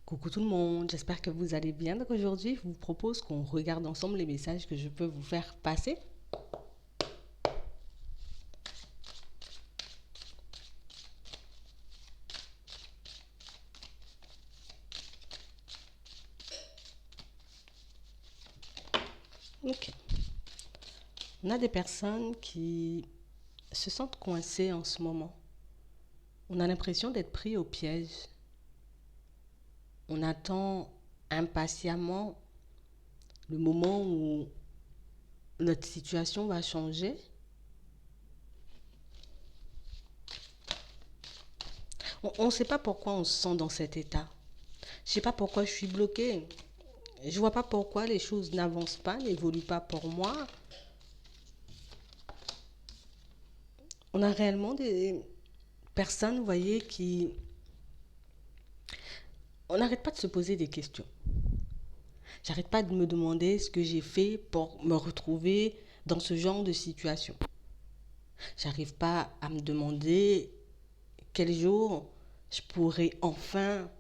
Coucou tout le monde, j'espère que vous allez bien. Donc aujourd'hui, je vous propose qu'on regarde ensemble les messages que je peux vous faire passer. Ok. On a des personnes qui se sentent coincées en ce moment. On a l'impression d'être pris au piège. On attend impatiemment le moment où notre situation va changer. On ne sait pas pourquoi on se sent dans cet état. Je ne sais pas pourquoi je suis bloquée. Je vois pas pourquoi les choses n'avancent pas, n'évoluent pas pour moi. On a réellement des personnes, vous voyez, qui... On n'arrête pas de se poser des questions. J'arrête pas de me demander ce que j'ai fait pour me retrouver dans ce genre de situation. J'arrive pas à me demander quel jour je pourrais enfin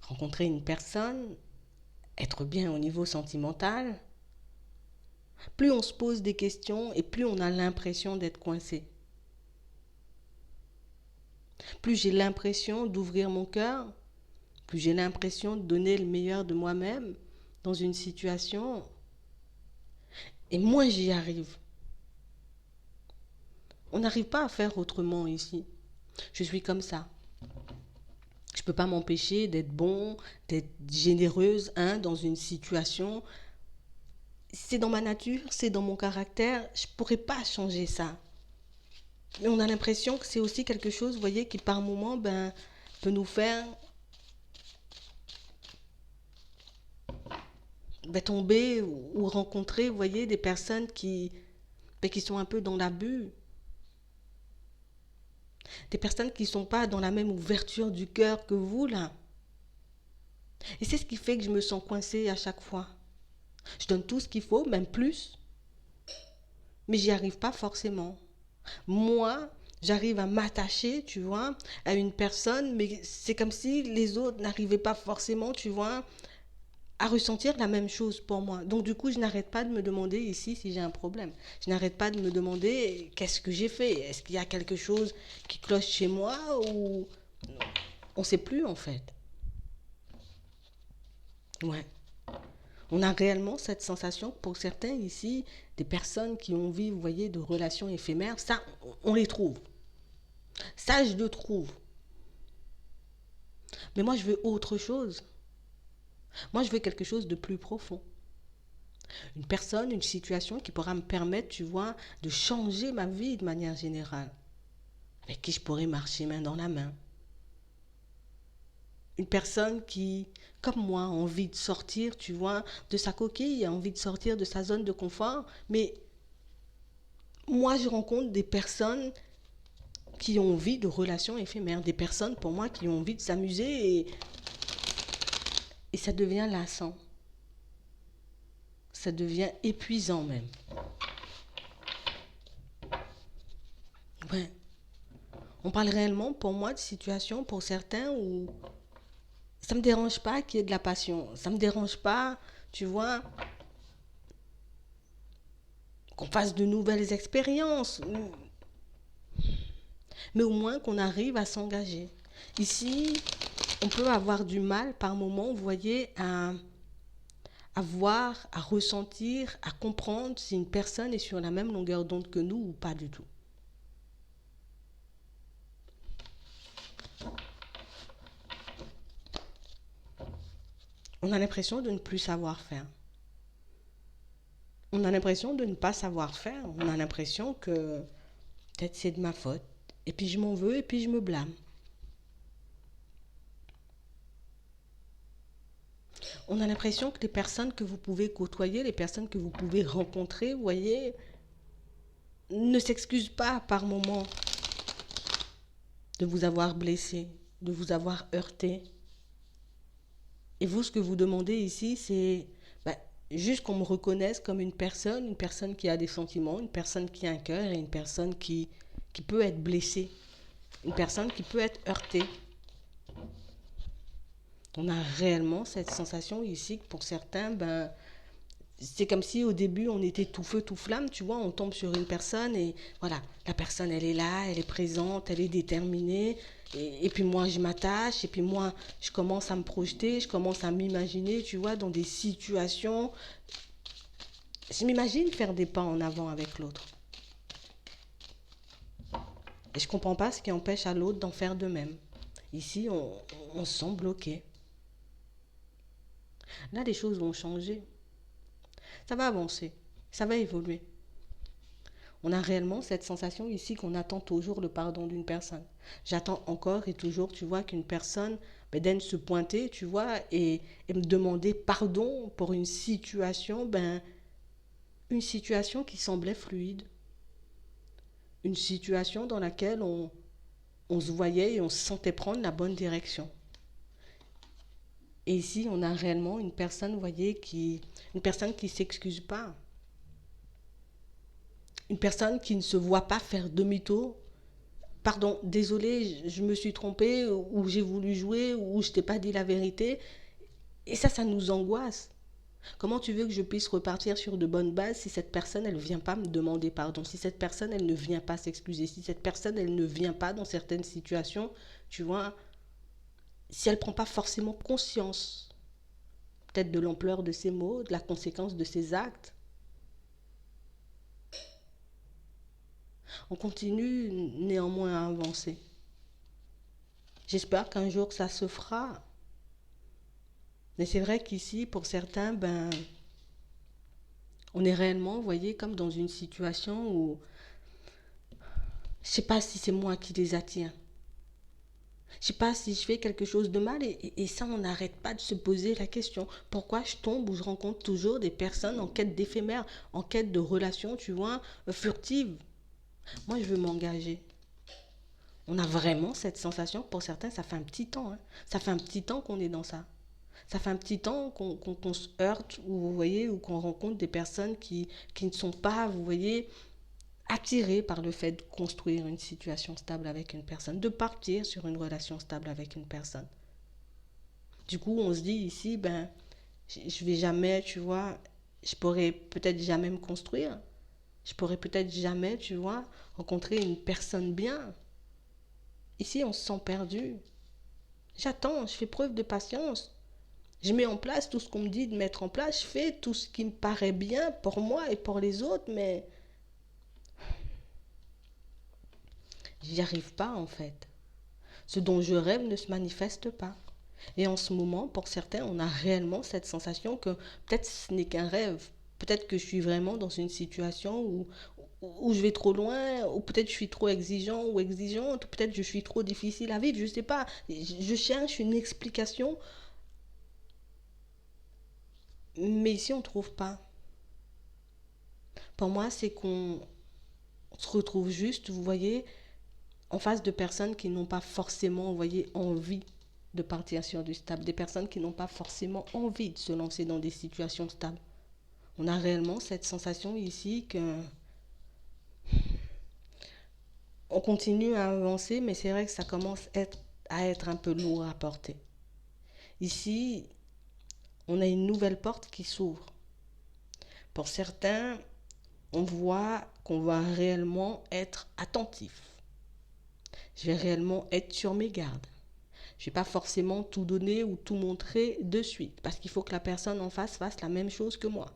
rencontrer une personne, être bien au niveau sentimental. Plus on se pose des questions et plus on a l'impression d'être coincé. Plus j'ai l'impression d'ouvrir mon cœur, plus j'ai l'impression de donner le meilleur de moi-même dans une situation, et moins j'y arrive. On n'arrive pas à faire autrement ici. Je suis comme ça. Je ne peux pas m'empêcher d'être bon, d'être généreuse dans une situation. C'est dans ma nature, c'est dans mon caractère. Je ne pourrais pas changer ça. Mais on a l'impression que c'est aussi quelque chose, vous voyez, qui par moment peut nous faire tomber ou rencontrer, vous voyez, des personnes qui sont un peu dans l'abus. Des personnes qui ne sont pas dans la même ouverture du cœur que vous, là. Et c'est ce qui fait que je me sens coincée à chaque fois. Je donne tout ce qu'il faut, même plus, mais j'y arrive pas forcément. Moi, j'arrive à m'attacher, tu vois, à une personne, mais c'est comme si les autres n'arrivaient pas forcément, tu vois, à ressentir la même chose pour moi. Donc du coup, je n'arrête pas de me demander ici si j'ai un problème. Je n'arrête pas de me demander qu'est-ce que j'ai fait. Est-ce qu'il y a quelque chose qui cloche chez moi ou on ne sait plus en fait. Ouais. On a réellement cette sensation, pour certains ici, des personnes qui ont envie, vous voyez, de relations éphémères, ça, on les trouve. Ça, je le trouve. Mais moi, je veux autre chose. Moi, je veux quelque chose de plus profond. Une personne, une situation qui pourra me permettre, tu vois, de changer ma vie de manière générale. Avec qui je pourrais marcher main dans la main. Une personne qui, comme moi, a envie de sortir, tu vois, de sa coquille, a envie de sortir de sa zone de confort. Mais moi, je rencontre des personnes qui ont envie de relations éphémères, des personnes pour moi qui ont envie de s'amuser et ça devient lassant. Ça devient épuisant même. Ouais. On parle réellement pour moi de situations pour certains où ça me dérange pas qu'il y ait de la passion. Ça me dérange pas, tu vois, qu'on fasse de nouvelles expériences. Mais au moins qu'on arrive à s'engager. Ici, on peut avoir du mal par moment, vous voyez, à voir, à ressentir, à comprendre si une personne est sur la même longueur d'onde que nous ou pas du tout. On a l'impression de ne plus savoir faire. On a l'impression de ne pas savoir faire. On a l'impression que peut-être c'est de ma faute. Et puis je m'en veux et puis je me blâme. On a l'impression que les personnes que vous pouvez côtoyer, les personnes que vous pouvez rencontrer, vous voyez, ne s'excusent pas par moment de vous avoir blessé, de vous avoir heurté. Et vous, ce que vous demandez ici, c'est juste qu'on me reconnaisse comme une personne qui a des sentiments, une personne qui a un cœur et une personne qui peut être blessée, une personne qui peut être heurtée. On a réellement cette sensation ici que pour certains, ben, c'est comme si au début on était tout feu, tout flamme, tu vois, on tombe sur une personne et voilà, la personne elle est là, elle est présente, elle est déterminée. Et puis moi je m'attache, et puis moi je commence à me projeter, je commence à m'imaginer, tu vois, dans des situations. Je m'imagine faire des pas en avant avec l'autre. Et je ne comprends pas ce qui empêche à l'autre d'en faire de même. Ici, on se sent bloqué. Là, les choses vont changer. Ça va avancer. Ça va évoluer. On a réellement cette sensation ici qu'on attend toujours le pardon d'une personne. J'attends encore et toujours, tu vois, qu'une personne daigne se pointer, tu vois, et me demander pardon pour une situation qui semblait fluide. Une situation dans laquelle on se voyait et on se sentait prendre la bonne direction. Et ici, on a réellement une personne, vous voyez, une personne qui ne s'excuse pas. Une personne qui ne se voit pas faire demi-tour. Pardon, désolé, je me suis trompée, ou j'ai voulu jouer, ou je t'ai pas dit la vérité. Et ça nous angoisse. Comment tu veux que je puisse repartir sur de bonnes bases si cette personne, elle ne vient pas me demander pardon, si cette personne, elle ne vient pas s'excuser, si cette personne, elle ne vient pas dans certaines situations, tu vois, si elle ne prend pas forcément conscience, peut-être de l'ampleur de ses mots, de la conséquence de ses actes. On continue néanmoins à avancer. J'espère qu'un jour ça se fera. Mais c'est vrai qu'ici, pour certains, ben, on est réellement, vous voyez, comme dans une situation où je ne sais pas si c'est moi qui les attire. Je ne sais pas si je fais quelque chose de mal et ça, on n'arrête pas de se poser la question. Pourquoi je tombe ou je rencontre toujours des personnes en quête d'éphémère, en quête de relations, tu vois, furtives. Moi, je veux m'engager. On a vraiment cette sensation, pour certains, ça fait un petit temps. Hein. Ça fait un petit temps qu'on est dans ça. Ça fait un petit temps qu'on se heurte, ou vous voyez, ou qu'on rencontre des personnes qui ne sont pas, vous voyez, attirées par le fait de construire une situation stable avec une personne, de partir sur une relation stable avec une personne. Du coup, on se dit ici, ben, je vais jamais, tu vois, je pourrais peut-être jamais me construire. Je pourrais peut-être jamais, tu vois, rencontrer une personne bien. Ici, on se sent perdu. J'attends, je fais preuve de patience. Je mets en place tout ce qu'on me dit de mettre en place. Je fais tout ce qui me paraît bien pour moi et pour les autres, mais j'y arrive pas en fait. Ce dont je rêve ne se manifeste pas. Et en ce moment, pour certains, on a réellement cette sensation que peut-être ce n'est qu'un rêve. Peut-être que je suis vraiment dans une situation où je vais trop loin, ou peut-être je suis trop exigeant ou exigeante, ou peut-être je suis trop difficile à vivre, je ne sais pas. Je cherche une explication, mais ici on ne trouve pas. Pour moi, c'est qu'on se retrouve juste, vous voyez, en face de personnes qui n'ont pas forcément, vous voyez, envie de partir sur du stable, des personnes qui n'ont pas forcément envie de se lancer dans des situations stables. On a réellement cette sensation ici que on continue à avancer, mais c'est vrai que ça commence à être un peu lourd à porter. Ici, on a une nouvelle porte qui s'ouvre. Pour certains, on voit qu'on va réellement être attentif. Je vais réellement être sur mes gardes. Je ne vais pas forcément tout donner ou tout montrer de suite, parce qu'il faut que la personne en face fasse la même chose que moi.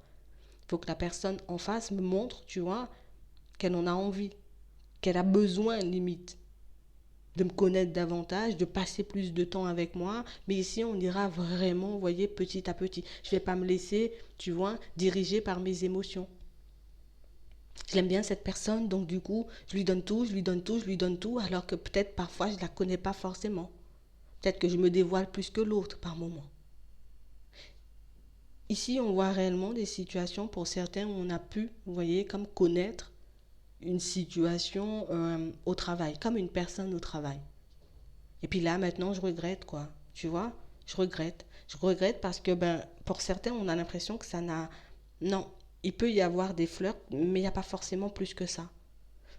Il faut que la personne en face me montre, tu vois, qu'elle en a envie, qu'elle a besoin limite de me connaître davantage, de passer plus de temps avec moi. Mais ici, on ira vraiment, vous voyez, petit à petit. Je ne vais pas me laisser, tu vois, diriger par mes émotions. Je l'aime bien cette personne, donc du coup, je lui donne tout, je lui donne tout, je lui donne tout, alors que peut-être parfois, je ne la connais pas forcément. Peut-être que je me dévoile plus que l'autre par moment. Ici, on voit réellement des situations pour certains où on a pu, vous voyez, comme connaître une situation au travail, comme une personne au travail. Et puis là, maintenant, je regrette, quoi. Tu vois, je regrette. Je regrette parce que, ben, pour certains, on a l'impression que ça n'a... Non, il peut y avoir des flirts, mais il n'y a pas forcément plus que ça.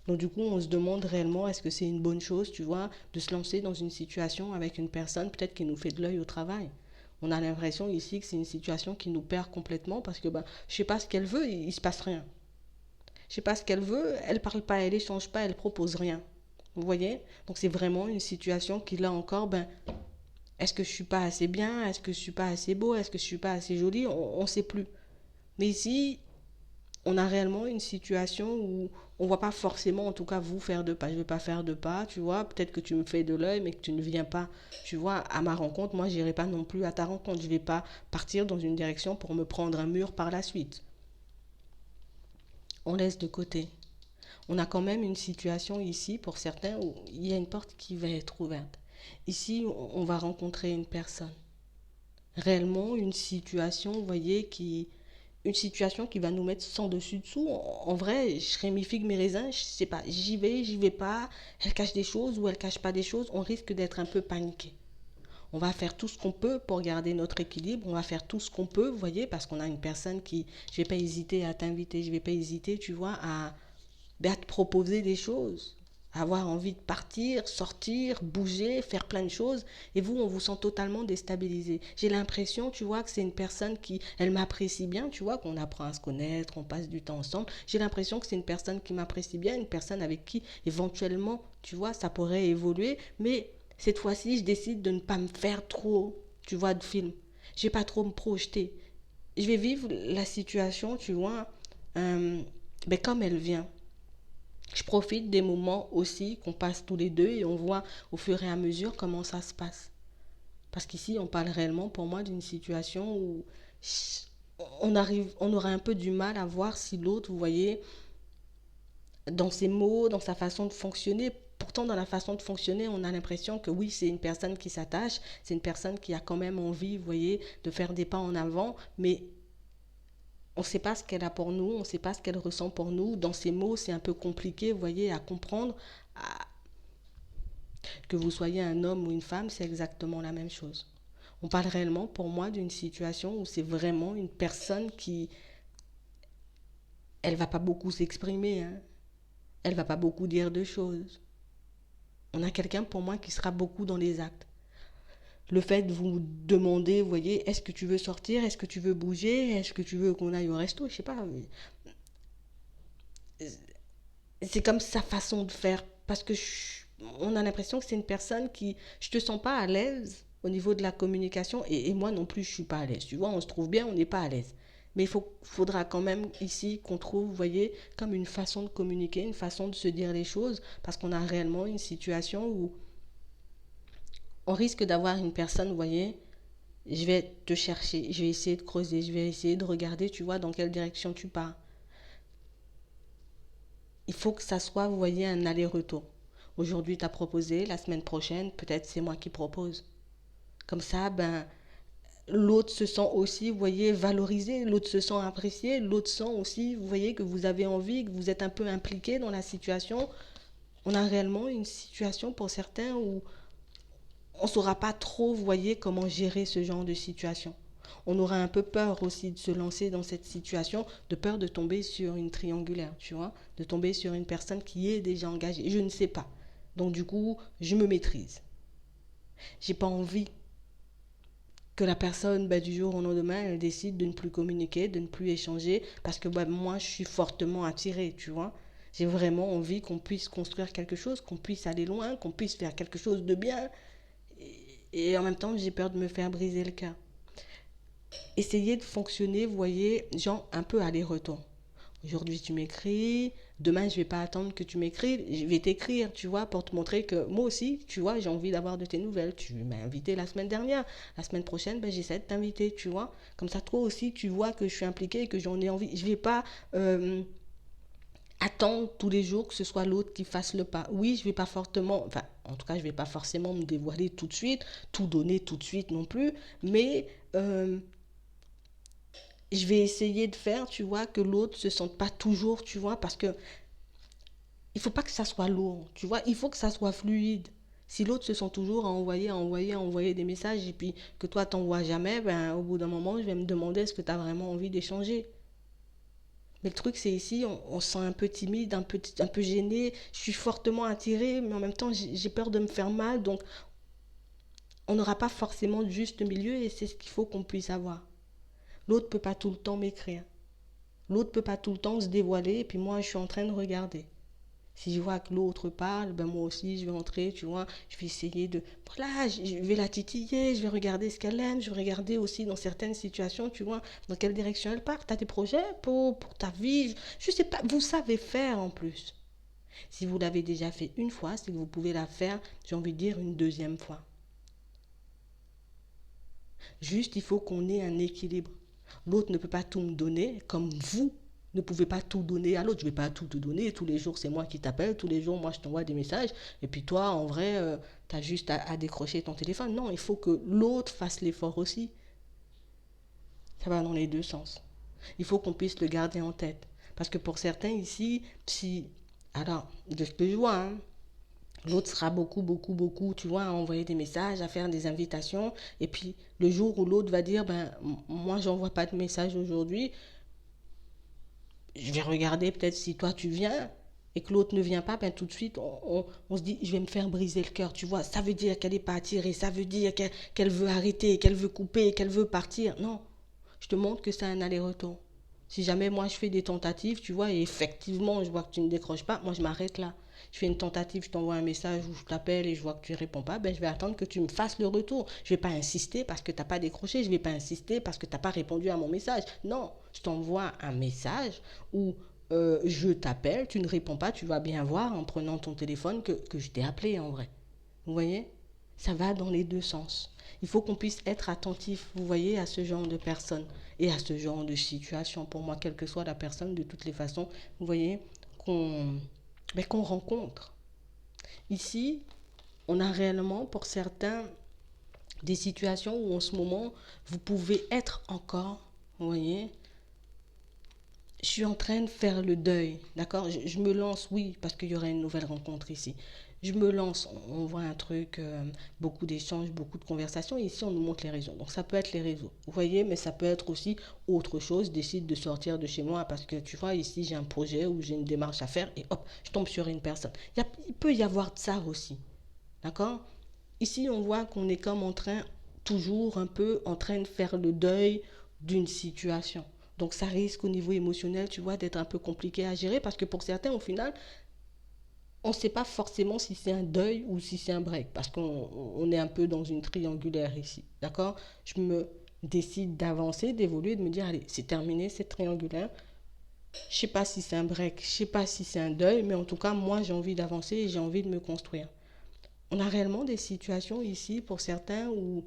Donc du coup, on se demande réellement, est-ce que c'est une bonne chose, tu vois, de se lancer dans une situation avec une personne peut-être qui nous fait de l'œil au travail. On a l'impression ici que c'est une situation qui nous perd complètement parce que ben, je sais pas ce qu'elle veut, il se passe rien. Je sais pas ce qu'elle veut, elle parle pas, elle échange pas, elle propose rien. Vous voyez? Donc c'est vraiment une situation qui là encore, ben, est-ce que je suis pas assez bien? Est-ce que je suis pas assez beau? Est-ce que je suis pas assez jolie? On sait plus. Mais ici, on a réellement une situation où on ne voit pas forcément, en tout cas, vous faire de pas. Je ne vais pas faire de pas, tu vois. Peut-être que tu me fais de l'œil, mais que tu ne viens pas, tu vois, à ma rencontre. Moi, je n'irai pas non plus à ta rencontre. Je ne vais pas partir dans une direction pour me prendre un mur par la suite. On laisse de côté. On a quand même une situation ici, pour certains, où il y a une porte qui va être ouverte. Ici, on va rencontrer une personne. Réellement, une situation, vous voyez, une situation qui va nous mettre sans dessus dessous. En vrai, je serais mi figue, mi raisin, je sais pas, j'y vais pas, elle cache des choses ou elle cache pas des choses, on risque d'être un peu paniqué. On va faire tout ce qu'on peut pour garder notre équilibre, on va faire tout ce qu'on peut, vous voyez, parce qu'on a une personne qui, je vais pas hésiter à t'inviter, je vais pas hésiter, tu vois, à te proposer des choses, avoir envie de partir, sortir, bouger, faire plein de choses. Et vous, on vous sent totalement déstabilisé. J'ai l'impression, tu vois, que c'est une personne qui, elle m'apprécie bien, tu vois, qu'on apprend à se connaître, on passe du temps ensemble. J'ai l'impression que c'est une personne qui m'apprécie bien, une personne avec qui, éventuellement, tu vois, ça pourrait évoluer. Mais cette fois-ci, je décide de ne pas me faire trop, tu vois, de films. Je vais pas trop me projeter. Je vais vivre la situation, tu vois, ben comme elle vient. Je profite des moments aussi qu'on passe tous les deux et on voit au fur et à mesure comment ça se passe. Parce qu'ici, on parle réellement pour moi d'une situation où on aurait un peu du mal à voir si l'autre, vous voyez, dans ses mots, dans sa façon de fonctionner, pourtant dans la façon de fonctionner, on a l'impression que oui, c'est une personne qui s'attache, c'est une personne qui a quand même envie, vous voyez, de faire des pas en avant, mais on ne sait pas ce qu'elle a pour nous, on ne sait pas ce qu'elle ressent pour nous. Dans ses mots, c'est un peu compliqué, vous voyez, à comprendre. Que vous soyez un homme ou une femme, c'est exactement la même chose. On parle réellement, pour moi, d'une situation où c'est vraiment une personne qui, elle va pas beaucoup s'exprimer, hein. Elle va pas beaucoup dire de choses. On a quelqu'un pour moi qui sera beaucoup dans les actes. Le fait de vous demander, vous voyez, est-ce que tu veux sortir, est-ce que tu veux bouger, est-ce que tu veux qu'on aille au resto, je sais pas. C'est comme sa façon de faire parce que on a l'impression que c'est une personne qui, je te sens pas à l'aise au niveau de la communication et moi non plus je suis pas à l'aise. Tu vois, on se trouve bien, on n'est pas à l'aise. Mais faudra quand même ici qu'on trouve, vous voyez, comme une façon de communiquer, une façon de se dire les choses, parce qu'on a réellement une situation où on risque d'avoir une personne, vous voyez, je vais te chercher, je vais essayer de creuser, je vais essayer de regarder, tu vois, dans quelle direction tu pars. Il faut que ça soit, vous voyez, un aller-retour. Aujourd'hui, tu as proposé, la semaine prochaine, peut-être c'est moi qui propose. Comme ça, ben, l'autre se sent aussi, vous voyez, valorisé, l'autre se sent apprécié, l'autre sent aussi, vous voyez, que vous avez envie, que vous êtes un peu impliqué dans la situation. On a réellement une situation pour certains où on ne saura pas trop, vous voyez, comment gérer ce genre de situation. On aura un peu peur aussi de se lancer dans cette situation, de peur de tomber sur une triangulaire, tu vois, de tomber sur une personne qui est déjà engagée. Je ne sais pas. Donc du coup, je me maîtrise. J'ai pas envie que la personne, bah, du jour au lendemain, elle décide de ne plus communiquer, de ne plus échanger, parce que bah, moi, je suis fortement attirée, tu vois. J'ai vraiment envie qu'on puisse construire quelque chose, qu'on puisse aller loin, qu'on puisse faire quelque chose de bien. Et en même temps, j'ai peur de me faire briser le cœur. Essayez de fonctionner, vous voyez, genre un peu aller-retour. Aujourd'hui, tu m'écris. Demain, je vais pas attendre que tu m'écrives. Je vais t'écrire, tu vois, pour te montrer que moi aussi, tu vois, j'ai envie d'avoir de tes nouvelles. Tu m'as invité la semaine dernière. La semaine prochaine, ben, j'essaie de t'inviter, tu vois. Comme ça, toi aussi, tu vois que je suis impliquée et que j'en ai envie. Je vais pas attendre tous les jours que ce soit l'autre qui fasse le pas. Oui, je vais pas fortement, enfin, en tout cas, je vais pas forcément me dévoiler tout de suite, tout donner tout de suite non plus, mais je vais essayer de faire, tu vois, que l'autre se sente pas toujours, tu vois, parce que il faut pas que ça soit lourd, tu vois, il faut que ça soit fluide. Si l'autre se sent toujours à envoyer des messages et puis que toi t'envoies jamais, ben au bout d'un moment, je vais me demander est-ce que tu as vraiment envie d'échanger. Mais le truc, c'est ici, on se sent un peu timide, un peu gêné. Je suis fortement attirée, mais en même temps, j'ai peur de me faire mal. Donc, On n'aura pas forcément de juste milieu et c'est ce qu'il faut qu'on puisse avoir. L'autre ne peut pas tout le temps m'écrire. L'autre ne peut pas tout le temps se dévoiler et puis moi je suis en train de regarder. Si je vois que l'autre parle, ben moi aussi je vais entrer, tu vois, je vais essayer de... Voilà, je vais la titiller, je vais regarder ce qu'elle aime, je vais regarder aussi dans certaines situations, tu vois, dans quelle direction elle part. Tu as des projets pour ta vie, je sais pas, vous savez faire en plus. Si vous l'avez déjà fait une fois, c'est que vous pouvez la faire, j'ai envie de dire, une deuxième fois. Juste, il faut qu'on ait un équilibre. L'autre ne peut pas tout me donner, comme vous ne pouvez pas tout donner à l'autre. Je ne vais pas tout te donner. Tous les jours, c'est moi qui t'appelle. Tous les jours, moi, je t'envoie des messages. Et puis toi, en vrai, tu as juste à décrocher ton téléphone. Non, il faut que l'autre fasse l'effort aussi. Ça va dans les deux sens. Il faut qu'on puisse le garder en tête. Parce que pour certains ici, si... Alors, de ce que je vois, hein, l'autre sera beaucoup, tu vois, à envoyer des messages, à faire des invitations. Et puis, le jour où l'autre va dire, ben, moi, j'envoie pas de message aujourd'hui, je vais regarder peut-être si toi tu viens et que l'autre ne vient pas, ben tout de suite, on se dit, je vais me faire briser le cœur, tu vois. Ça veut dire qu'elle n'est pas attirée, ça veut dire qu'elle veut arrêter, qu'elle veut couper, qu'elle veut partir. Non, je te montre que c'est un aller-retour. Si jamais moi je fais des tentatives, tu vois, et effectivement je vois que tu ne décroches pas, moi je m'arrête là. Je fais une tentative, je t'envoie un message ou je t'appelle et je vois que tu ne réponds pas, ben je vais attendre que tu me fasses le retour. Je ne vais pas insister parce que tu n'as pas décroché, je ne vais pas insister parce que tu n'as pas répondu à mon message. Non, je t'envoie un message où je t'appelle, tu ne réponds pas, tu vas bien voir en prenant ton téléphone que je t'ai appelé en vrai. Vous voyez? Ça va dans les deux sens. Il faut qu'on puisse être attentif, vous voyez, à ce genre de personnes et à ce genre de situation. Pour moi, quelle que soit la personne, de toutes les façons, vous voyez, qu'on qu'on rencontre. Ici, on a réellement, pour certains, des situations où en ce moment, vous pouvez être encore, vous voyez, je suis en train de faire le deuil, d'accord, je me lance, oui, parce qu'il y aurait une nouvelle rencontre ici. Je me lance, on voit un truc, beaucoup d'échanges, beaucoup de conversations. Et ici, on nous montre les réseaux. Donc, ça peut être les réseaux, vous voyez, mais ça peut être aussi autre chose. Je décide de sortir de chez moi parce que, tu vois, ici, j'ai un projet ou j'ai une démarche à faire et hop, je tombe sur une personne. Il peut y avoir de ça aussi, d'accord. Ici, on voit qu'on est comme en train, toujours un peu en train de faire le deuil d'une situation. Donc ça risque au niveau émotionnel, tu vois, d'être un peu compliqué à gérer parce que pour certains, au final, on ne sait pas forcément si c'est un deuil ou si c'est un break parce qu'on est un peu dans une triangulaire ici, d'accord. Je me décide d'avancer, d'évoluer, de me dire, allez, c'est terminé, cette triangulaire. Je ne sais pas si c'est un break, je ne sais pas si c'est un deuil, mais en tout cas, moi, j'ai envie d'avancer et j'ai envie de me construire. On a réellement des situations ici pour certains où,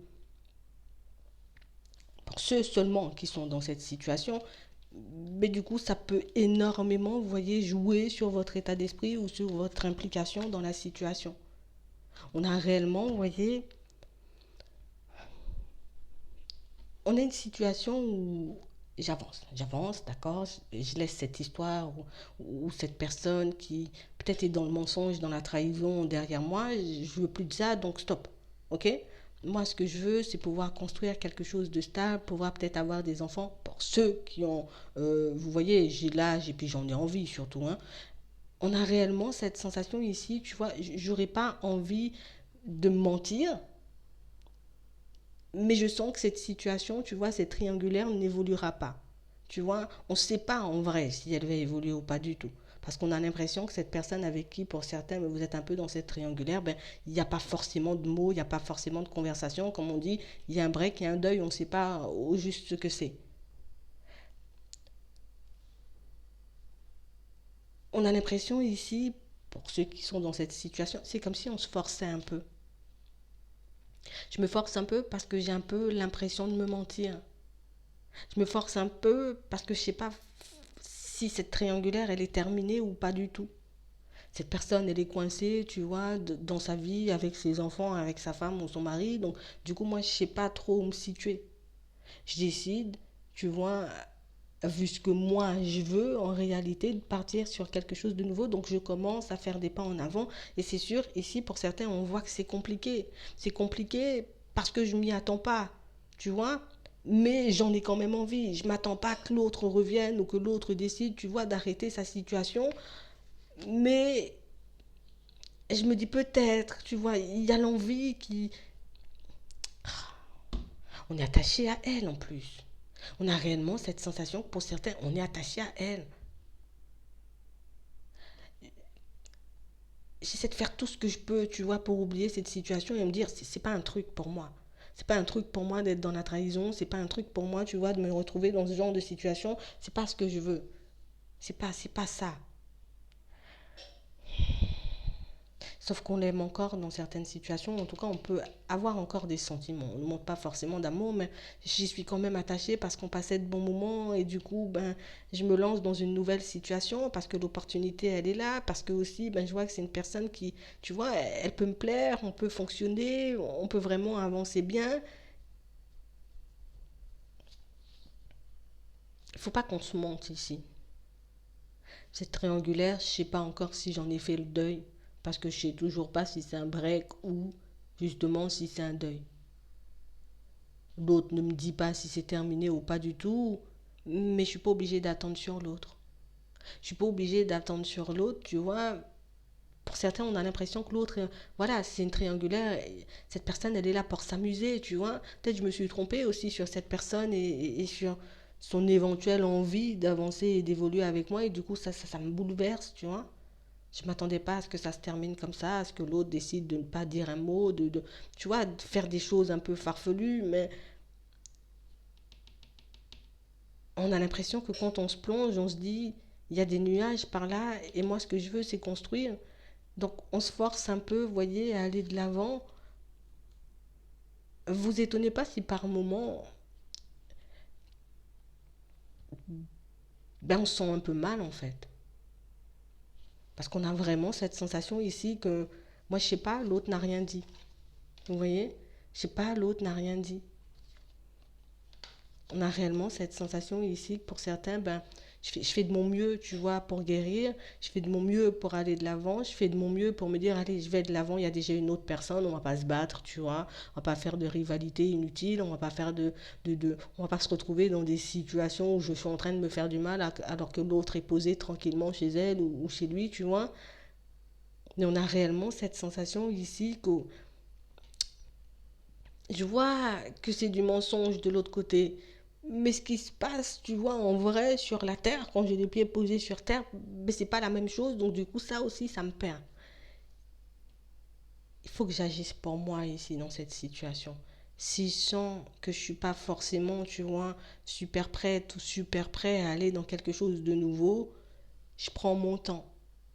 pour ceux seulement qui sont dans cette situation, mais du coup, ça peut énormément, vous voyez, jouer sur votre état d'esprit ou sur votre implication dans la situation. On a réellement, vous voyez, on a une situation où j'avance, d'accord, je laisse cette histoire ou cette personne qui peut-être est dans le mensonge, dans la trahison derrière moi, je veux plus de ça, donc stop, ok. Moi, ce que je veux, c'est pouvoir construire quelque chose de stable, pouvoir peut-être avoir des enfants. Pour ceux qui ont, vous voyez, j'ai l'âge et puis j'en ai envie surtout, hein. On a réellement cette sensation ici, tu vois, j'aurais pas envie de mentir, mais je sens que cette situation, tu vois, cette triangulaire n'évoluera pas. Tu vois, on ne sait pas en vrai si elle va évoluer ou pas du tout. Parce qu'on a l'impression que cette personne avec qui, pour certains, vous êtes un peu dans cette triangulaire, ben, il n'y a pas forcément de mots, il n'y a pas forcément de conversation. Comme on dit, il y a un break, il y a un deuil, on ne sait pas au juste ce que c'est. On a l'impression ici, pour ceux qui sont dans cette situation, c'est comme si on se forçait un peu. Je me force un peu parce que j'ai un peu l'impression de me mentir. Je me force un peu parce que je ne sais pas si cette triangulaire, elle est terminée ou pas du tout. Cette personne, elle est coincée, tu vois, dans sa vie, avec ses enfants, avec sa femme ou son mari. Donc, du coup, moi, je ne sais pas trop où me situer. Je décide, tu vois, vu ce que moi je veux, en réalité, de partir sur quelque chose de nouveau. Donc, je commence à faire des pas en avant. Et c'est sûr, ici, pour certains, on voit que c'est compliqué. C'est compliqué parce que je m'y attends pas, tu vois. Mais j'en ai quand même envie. Je m'attends pas que l'autre revienne ou que l'autre décide, tu vois, d'arrêter sa situation. Mais je me dis peut-être, tu vois, il y a l'envie qui... On est attaché à elle en plus. On a réellement cette sensation que pour certains, on est attaché à elle. J'essaie de faire tout ce que je peux, tu vois, pour oublier cette situation et me dire, c'est pas un truc pour moi. C'est pas un truc pour moi d'être dans la trahison, c'est pas un truc pour moi, tu vois, de me retrouver dans ce genre de situation. C'est pas ce que je veux. C'est pas ça. Sauf qu'on l'aime encore dans certaines situations. En tout cas, on peut avoir encore des sentiments. On ne montre pas forcément d'amour, mais j'y suis quand même attachée parce qu'on passait de bons moments et du coup, ben, je me lance dans une nouvelle situation parce que l'opportunité, elle est là, parce que aussi, ben, je vois que c'est une personne qui, tu vois, elle peut me plaire, on peut fonctionner, on peut vraiment avancer bien. Il ne faut pas qu'on se monte ici. C'est triangulaire, je ne sais pas encore si j'en ai fait le deuil parce que je ne sais toujours pas si c'est un break ou justement si c'est un deuil. L'autre ne me dit pas si c'est terminé ou pas du tout, mais je suis pas obligée d'attendre sur l'autre. Je suis pas obligée d'attendre sur l'autre, tu vois. Pour certains, on a l'impression que l'autre, voilà, c'est une triangulaire. Cette personne, elle est là pour s'amuser, tu vois. Peut-être que je me suis trompée aussi sur cette personne et sur son éventuelle envie d'avancer et d'évoluer avec moi. Et du coup, ça me bouleverse, tu vois. Je ne m'attendais pas à ce que ça se termine comme ça, à ce que l'autre décide de ne pas dire un mot, tu vois, de faire des choses un peu farfelues, mais on a l'impression que quand on se plonge, on se dit, il y a des nuages par là, et moi, ce que je veux, c'est construire. Donc, on se force un peu, vous voyez, à aller de l'avant. Vous étonnez pas si par moment, ben, on se sent un peu mal, en fait. Parce qu'on a vraiment cette sensation ici que, moi, je sais pas, l'autre n'a rien dit. Vous voyez? Je sais pas, l'autre n'a rien dit. On a réellement cette sensation ici que pour certains, ben, je fais de mon mieux, tu vois, pour guérir. Je fais de mon mieux pour aller de l'avant. Je fais de mon mieux pour me dire, allez, je vais de l'avant. Il y a déjà une autre personne. On va pas se battre, tu vois. On va pas faire de rivalité inutile. On va pas faire on va pas se retrouver dans des situations où je suis en train de me faire du mal alors que l'autre est posé tranquillement chez elle ou chez lui, tu vois. Mais on a réellement cette sensation ici que je vois que c'est du mensonge de l'autre côté. Mais ce qui se passe, tu vois, en vrai, sur la terre, quand j'ai les pieds posés sur terre, mais c'est pas la même chose. Donc, du coup, ça aussi, ça me perd. Il faut que j'agisse pour moi ici, dans cette situation. Si je sens que je suis pas forcément, tu vois, super prête ou super prêt à aller dans quelque chose de nouveau, je prends mon temps.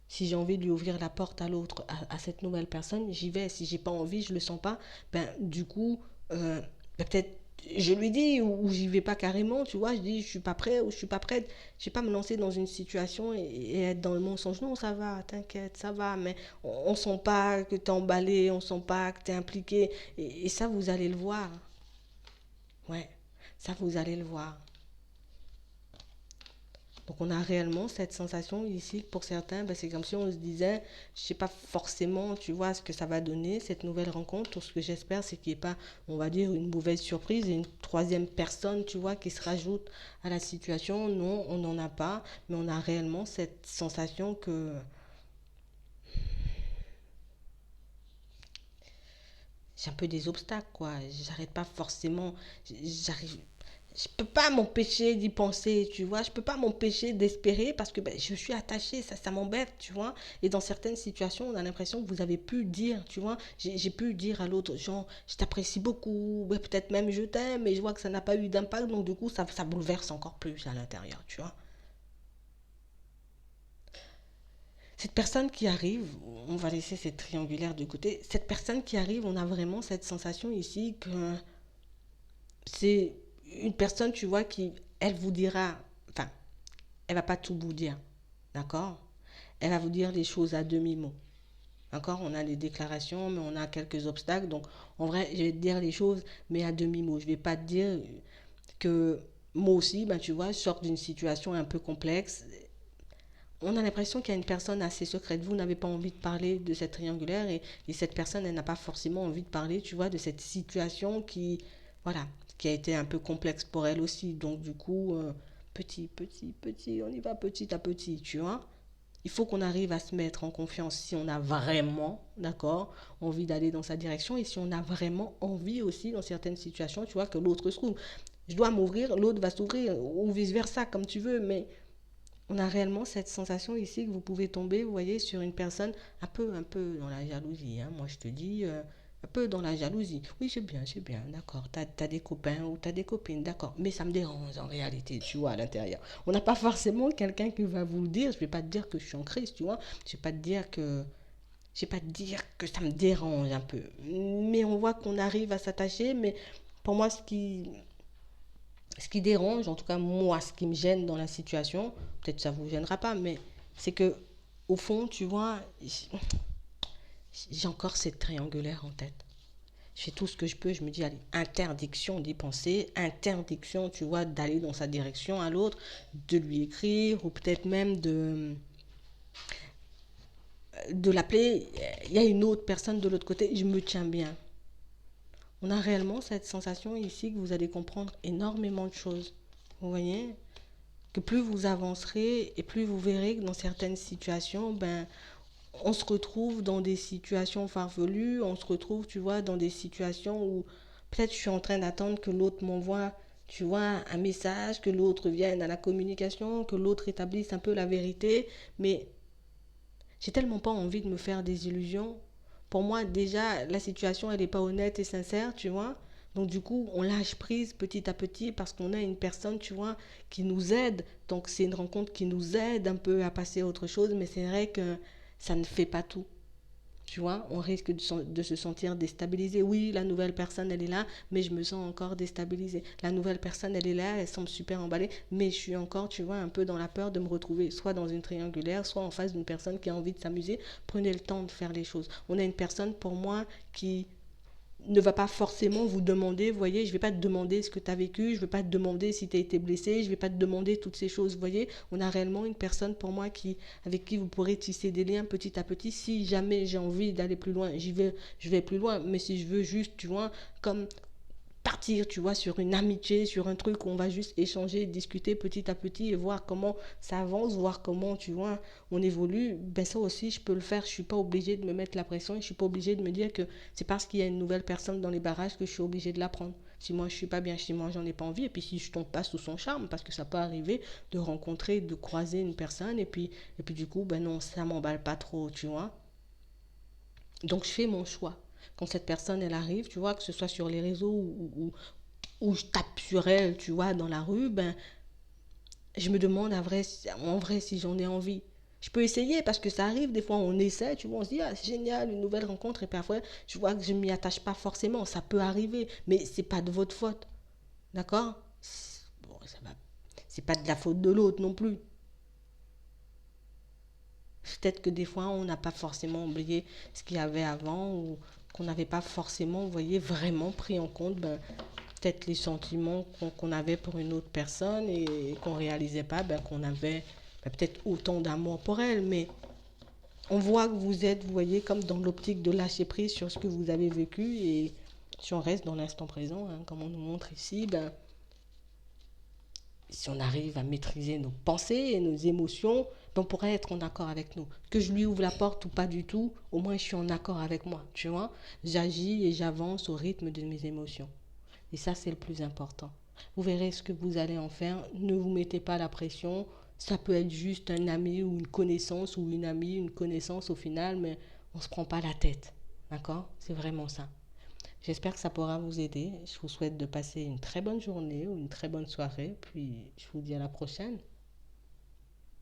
Si j'ai envie de lui ouvrir la porte à l'autre, à cette nouvelle personne, j'y vais. Si j'ai pas envie, je le sens pas, ben du coup, ben, peut-être je lui dis ou j'y vais pas carrément, tu vois, je dis je suis pas prêt ou je suis pas prête. Je vais pas me lancer dans une situation et être dans le mensonge. Non, ça va, t'inquiète, ça va, mais on sent pas que t'es emballé, on sent pas que t'es impliqué. Et ça, vous allez le voir. Ouais, ça, vous allez le voir. Donc on a réellement cette sensation ici, pour certains, ben, c'est comme si on se disait, je ne sais pas forcément, tu vois, ce que ça va donner, cette nouvelle rencontre. Tout ce que j'espère, c'est qu'il n'y ait pas, on va dire, une mauvaise surprise et une troisième personne, tu vois, qui se rajoute à la situation. Non, on n'en a pas, mais on a réellement cette sensation que j'ai un peu des obstacles, quoi. J'arrête pas forcément, j'arrive, je peux pas m'empêcher d'y penser, tu vois. Je peux pas m'empêcher d'espérer parce que ben, je suis attachée, ça m'embête, tu vois. Et dans certaines situations, on a l'impression que vous avez pu dire, tu vois. J'ai pu dire à l'autre, genre, je t'apprécie beaucoup, ouais, peut-être même je t'aime, mais je vois que ça n'a pas eu d'impact, donc du coup, ça bouleverse encore plus à l'intérieur, tu vois. Cette personne qui arrive, on va laisser cette triangulaire de côté, cette personne qui arrive, on a vraiment cette sensation ici que c'est une personne, tu vois, qui, elle vous dira, enfin, elle va pas tout vous dire, d'accord. Elle va vous dire les choses à demi-mot, d'accord. On a les déclarations, mais on a quelques obstacles, donc en vrai, je vais te dire les choses, mais à demi-mot. Je vais pas te dire que moi aussi, ben, tu vois, je sors d'une situation un peu complexe. On a l'impression qu'il y a une personne assez secrète. Vous n'avez pas envie de parler de cette triangulaire et cette personne, elle n'a pas forcément envie de parler, tu vois, de cette situation qui, voilà, qui a été un peu complexe pour elle aussi. Donc, du coup, petit, petit, petit, on y va petit à petit, tu vois. Il faut qu'on arrive à se mettre en confiance si on a vraiment, d'accord, envie d'aller dans sa direction et si on a vraiment envie aussi dans certaines situations, tu vois, que l'autre se trouve. Je dois m'ouvrir, l'autre va s'ouvrir ou vice-versa, comme tu veux, mais on a réellement cette sensation ici que vous pouvez tomber, vous voyez, sur une personne un peu dans la jalousie. Hein. Moi, je te dis, un peu dans la jalousie. Oui, c'est bien, d'accord. T'as des copains ou t'as des copines, d'accord. Mais ça me dérange en réalité, tu vois, à l'intérieur. On n'a pas forcément quelqu'un qui va vous le dire. Je vais pas te dire que je suis en crise, tu vois. Je vais pas te dire que ça me dérange un peu. Mais on voit qu'on arrive à s'attacher. Mais pour moi, ce qui dérange, en tout cas moi, ce qui me gêne dans la situation, peut-être ça vous gênera pas, mais c'est que au fond, tu vois, j'ai encore cette triangulaire en tête. Je fais tout ce que je peux, je me dis, allez, interdiction d'y penser, interdiction, tu vois, d'aller dans sa direction à l'autre, de lui écrire, ou peut-être même de l'appeler. Il y a une autre personne de l'autre côté, je me tiens bien. On a réellement cette sensation ici que vous allez comprendre énormément de choses. Vous voyez, que plus vous avancerez et plus vous verrez que dans certaines situations, ben, on se retrouve dans des situations farfelues, on se retrouve, tu vois, dans des situations où peut-être je suis en train d'attendre que l'autre m'envoie, tu vois, un message, que l'autre vienne à la communication, que l'autre établisse un peu la vérité, mais j'ai tellement pas envie de me faire des illusions. Pour moi, déjà, la situation, elle n'est pas honnête et sincère, tu vois. Donc, du coup, on lâche prise petit à petit parce qu'on a une personne, tu vois, qui nous aide. Donc, c'est une rencontre qui nous aide un peu à passer à autre chose, mais c'est vrai que ça ne fait pas tout. Tu vois, on risque de se sentir déstabilisé. Oui, la nouvelle personne, elle est là, mais je me sens encore déstabilisé. La nouvelle personne, elle est là, elle semble super emballée, mais je suis encore, tu vois, un peu dans la peur de me retrouver soit dans une triangulaire, soit en face d'une personne qui a envie de s'amuser. Prenez le temps de faire les choses. On a une personne, pour moi, qui ne va pas forcément vous demander, vous voyez, je ne vais pas te demander ce que tu as vécu, je ne vais pas te demander si tu as été blessé, je ne vais pas te demander toutes ces choses, vous voyez, on a réellement une personne pour moi avec qui vous pourrez tisser des liens petit à petit. Si jamais j'ai envie d'aller plus loin, je vais plus loin, mais si je veux juste, tu vois, comme partir, tu vois, sur une amitié, sur un truc où on va juste échanger, discuter petit à petit et voir comment ça avance, voir comment, tu vois, on évolue, ben ça aussi, je peux le faire. Je suis pas obligée de me mettre la pression et je suis pas obligée de me dire que c'est parce qu'il y a une nouvelle personne dans les barrages que je suis obligée de la prendre. Si moi je suis pas bien, si moi j'en ai pas envie, et puis si je tombe pas sous son charme, parce que ça peut arriver de rencontrer, de croiser une personne, et puis du coup, ben non, ça m'emballe pas trop, tu vois. Donc je fais mon choix. Quand cette personne elle arrive, tu vois, que ce soit sur les réseaux ou je tape sur elle, tu vois, dans la rue, ben je me demande en vrai si j'en ai envie. Je peux essayer parce que ça arrive, des fois on essaie, tu vois, on se dit, ah c'est génial, une nouvelle rencontre, et puis après, je vois que je ne m'y attache pas forcément, ça peut arriver, mais c'est pas de votre faute, d'accord. Bon, ça va, c'est pas de la faute de l'autre non plus. Peut-être que des fois, on n'a pas forcément oublié ce qu'il y avait avant ou qu'on n'avait pas forcément, vous voyez, vraiment pris en compte ben, peut-être les sentiments qu'on avait pour une autre personne et qu'on ne réalisait pas ben, qu'on avait ben, peut-être autant d'amour pour elle. Mais on voit que vous êtes, vous voyez, comme dans l'optique de lâcher prise sur ce que vous avez vécu et si on reste dans l'instant présent, hein, comme on nous montre ici, ben, si on arrive à maîtriser nos pensées et nos émotions, ben on pourrait être en accord avec nous. Que je lui ouvre la porte ou pas du tout, au moins je suis en accord avec moi, tu vois. J'agis et j'avance au rythme de mes émotions. Et ça, c'est le plus important. Vous verrez ce que vous allez en faire. Ne vous mettez pas la pression. Ça peut être juste un ami ou une connaissance ou une amie, une connaissance au final, mais on ne se prend pas la tête. D'accord. C'est vraiment ça. J'espère que ça pourra vous aider. Je vous souhaite de passer une très bonne journée ou une très bonne soirée. Puis je vous dis à la prochaine.